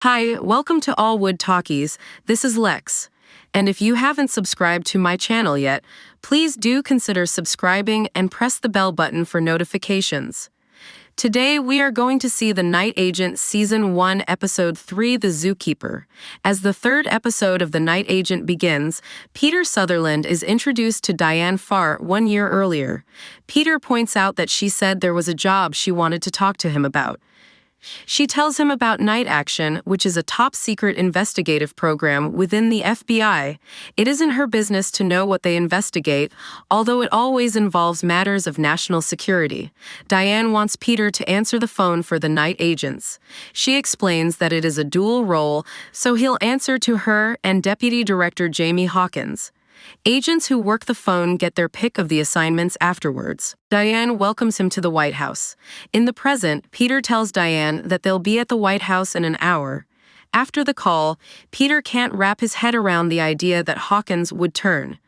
Hi, welcome to ALLWOOD Talkies. This is Lex. And if you haven't subscribed to my channel yet, please do consider subscribing and press the bell button for notifications. Today, we are going to see The Night Agent Season 1, Episode 3, The Zookeeper. As the third episode of The Night Agent begins, Peter Sutherland is introduced to Diane Farr 1 year earlier. Peter points out that she said there was a job she wanted to talk to him about. She tells him about Night Action, which is a top-secret investigative program within the FBI. It isn't her business to know what they investigate, although it always involves matters of national security. Diane wants Peter to answer the phone for the night agents. She explains that it is a dual role, so he'll answer to her and Deputy Director Jamie Hawkins. Agents who work the phone get their pick of the assignments afterwards. Diane welcomes him to the White House. In the present, Peter tells Diane that they'll be at the White House in an hour. After the call, Peter can't wrap his head around the idea that Hawkins would turn.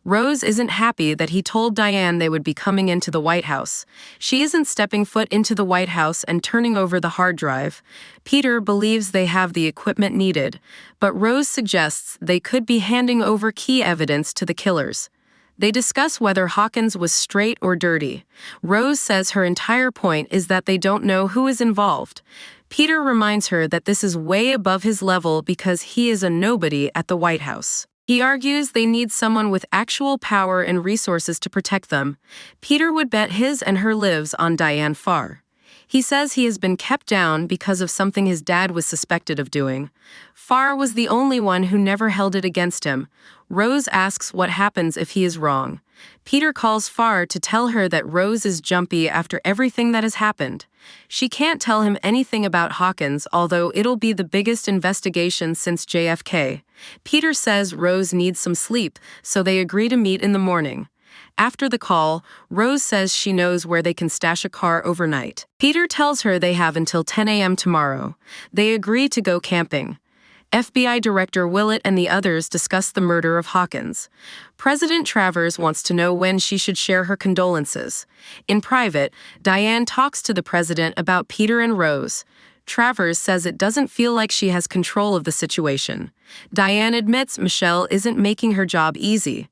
Rose isn't happy that he told Diane they would be coming into the White House. She isn't stepping foot into the White House and turning over the hard drive. Peter believes they have the equipment needed, but Rose suggests they could be handing over key evidence to the killers. They discuss whether Hawkins was straight or dirty. Rose says her entire point is that they don't know who is involved. Peter reminds her that this is way above his level because he is a nobody at the White House. He argues they need someone with actual power and resources to protect them. Peter would bet his and her lives on Diane Farr. He says he has been kept down because of something his dad was suspected of doing. Farr was the only one who never held it against him. Rose asks what happens if he is wrong. Peter calls Farr to tell her that Rose is jumpy after everything that has happened. She can't tell him anything about Hawkins, although it'll be the biggest investigation since JFK. Peter says Rose needs some sleep, so they agree to meet in the morning. After the call, Rose says she knows where they can stash a car overnight. Peter tells her they have until 10 a.m. tomorrow. They agree to go camping. FBI Director Willett and the others discuss the murder of Hawkins. President Travers wants to know when she should share her condolences. In private, Diane talks to the president about Peter and Rose. Travers says it doesn't feel like she has control of the situation. Diane admits Michelle isn't making her job easy.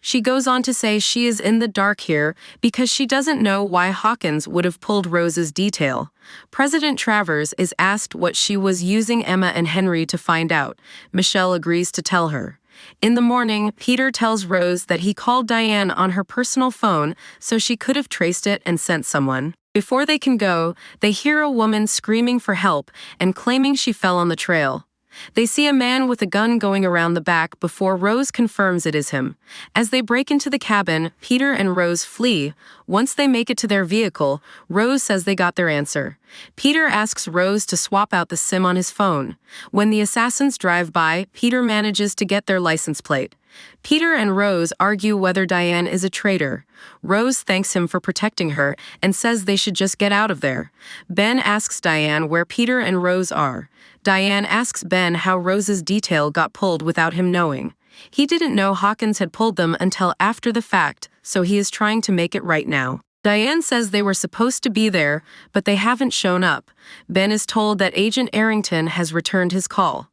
She goes on to say she is in the dark here because she doesn't know why Hawkins would have pulled Rose's detail. President Travers is asked what she was using Emma and Henry to find out. Michelle agrees to tell her. In the morning, Peter tells Rose that he called Diane on her personal phone so she could have traced it and sent someone. Before they can go, they hear a woman screaming for help and claiming she fell on the trail. They see a man with a gun going around the back before Rose confirms it is him. As they break into the cabin, Peter and Rose flee. Once they make it to their vehicle, Rose says they got their answer. Peter asks Rose to swap out the SIM on his phone. When the assassins drive by, Peter manages to get their license plate. Peter and Rose argue whether Diane is a traitor. Rose thanks him for protecting her and says they should just get out of there. Ben asks Diane where Peter and Rose are. Diane asks Ben how Rose's detail got pulled without him knowing. He didn't know Hawkins had pulled them until after the fact, so he is trying to make it right now. Diane says they were supposed to be there, but they haven't shown up. Ben is told that Agent Arrington has returned his call.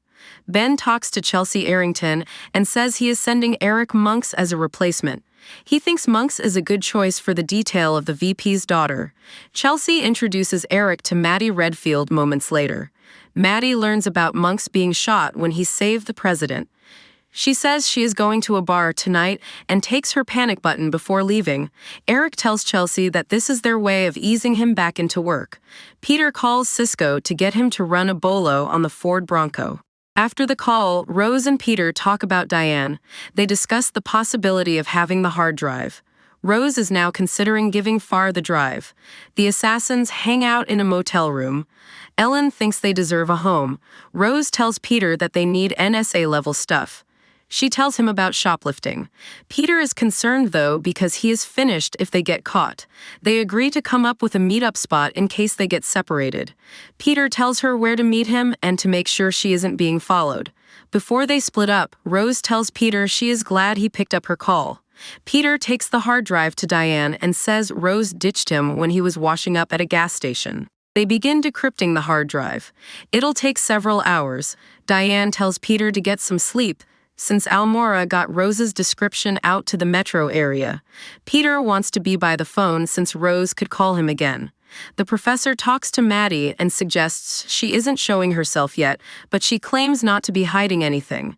Ben talks to Chelsea Arrington and says he is sending Eric Monks as a replacement. He thinks Monks is a good choice for the detail of the VP's daughter. Chelsea introduces Eric to Maddie Redfield moments later. Maddie learns about Monks being shot when he saved the president. She says she is going to a bar tonight and takes her panic button before leaving. Eric tells Chelsea that this is their way of easing him back into work. Peter calls Cisco to get him to run a bolo on the Ford Bronco. After the call, Rose and Peter talk about Diane. They discuss the possibility of having the hard drive. Rose is now considering giving Farr the drive. The assassins hang out in a motel room. Ellen thinks they deserve a home. Rose tells Peter that they need NSA-level stuff. She tells him about shoplifting. Peter is concerned, though, because he is finished if they get caught. They agree to come up with a meet-up spot in case they get separated. Peter tells her where to meet him and to make sure she isn't being followed. Before they split up, Rose tells Peter she is glad he picked up her call. Peter takes the hard drive to Diane and says Rose ditched him when he was washing up at a gas station. They begin decrypting the hard drive. It'll take several hours. Diane tells Peter to get some sleep, since Almora got Rose's description out to the metro area. Peter wants to be by the phone since Rose could call him again. The professor talks to Maddie and suggests she isn't showing herself yet, but she claims not to be hiding anything.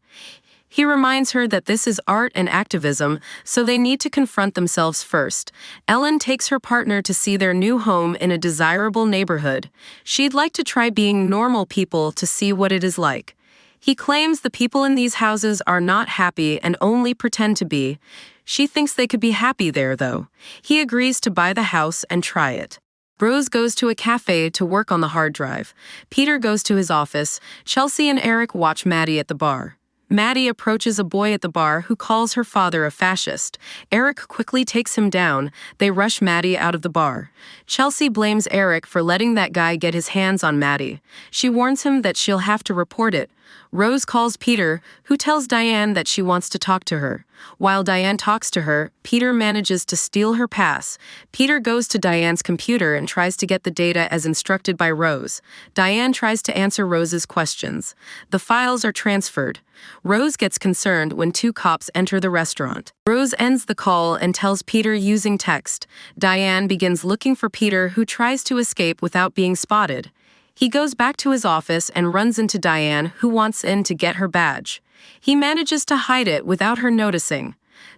He reminds her that this is art and activism, so they need to confront themselves first. Ellen takes her partner to see their new home in a desirable neighborhood. She'd like to try being normal people to see what it is like. He claims the people in these houses are not happy and only pretend to be. She thinks they could be happy there, though. He agrees to buy the house and try it. Rose goes to a cafe to work on the hard drive. Peter goes to his office. Chelsea and Eric watch Maddie at the bar. Maddie approaches a boy at the bar who calls her father a fascist. Eric quickly takes him down. They rush Maddie out of the bar. Chelsea blames Eric for letting that guy get his hands on Maddie. She warns him that she'll have to report it. Rose calls Peter, who tells Diane that she wants to talk to her. While Diane talks to her, Peter manages to steal her pass. Peter goes to Diane's computer and tries to get the data as instructed by Rose. Diane tries to answer Rose's questions. The files are transferred. Rose gets concerned when two cops enter the restaurant. Rose ends the call and tells Peter using text. Diane begins looking for Peter, who tries to escape without being spotted. He goes back to his office and runs into Diane, who wants in to get her badge. He manages to hide it without her noticing.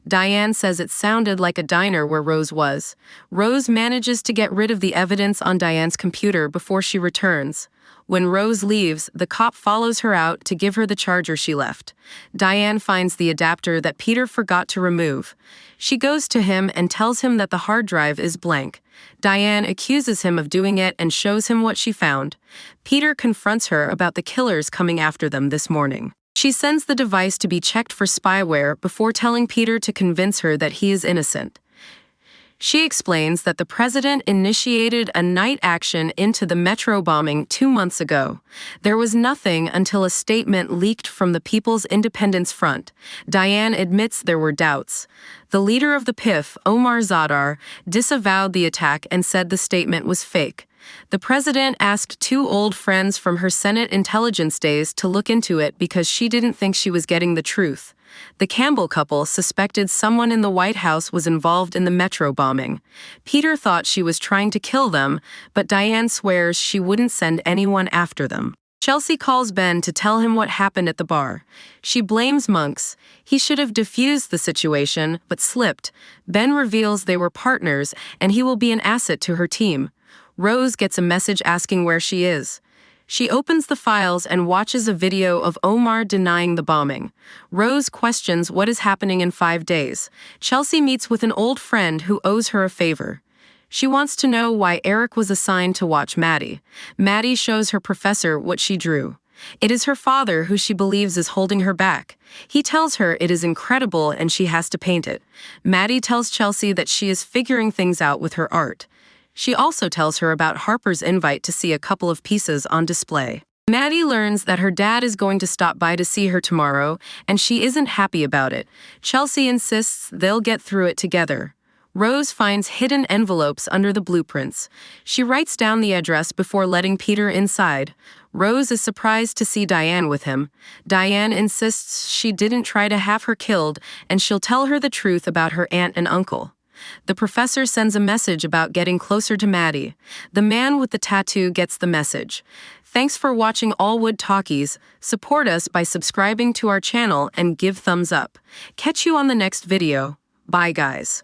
Diane says it sounded like a diner where Rose was. Rose manages to get rid of the evidence on Diane's computer before she returns. When Rose leaves, the cop follows her out to give her the charger she left. Diane finds the adapter that Peter forgot to remove. She goes to him and tells him that the hard drive is blank. Diane accuses him of doing it and shows him what she found. Peter confronts her about the killers coming after them this morning. She sends the device to be checked for spyware before telling Peter to convince her that he is innocent. She explains that the president initiated a night action into the metro bombing 2 months ago. There was nothing until a statement leaked from the People's Independence Front. Diane admits there were doubts. The leader of the PIF, Omar Zadar, disavowed the attack and said the statement was fake. The president asked 2 old friends from her Senate intelligence days to look into it because she didn't think she was getting the truth. The Campbell couple suspected someone in the White House was involved in the metro bombing. Peter thought she was trying to kill them, but Diane swears she wouldn't send anyone after them. Chelsea calls Ben to tell him what happened at the bar. She blames Monks. He should have diffused the situation, but slipped. Ben reveals they were partners, and he will be an asset to her team. Rose gets a message asking where she is. She opens the files and watches a video of Omar denying the bombing. Rose questions what is happening in 5 days. Chelsea meets with an old friend who owes her a favor. She wants to know why Eric was assigned to watch Maddie. Maddie shows her professor what she drew. It is her father who she believes is holding her back. He tells her it is incredible and she has to paint it. Maddie tells Chelsea that she is figuring things out with her art. She also tells her about Harper's invite to see a couple of pieces on display. Maddie learns that her dad is going to stop by to see her tomorrow, and she isn't happy about it. Chelsea insists they'll get through it together. Rose finds hidden envelopes under the blueprints. She writes down the address before letting Peter inside. Rose is surprised to see Diane with him. Diane insists she didn't try to have her killed, and she'll tell her the truth about her aunt and uncle. The professor sends a message about getting closer to Maddie. The man with the tattoo gets the message. Thanks for watching ALLWOOD Talkies. Support us by subscribing to our channel and give thumbs up. Catch you on the next video. Bye, guys.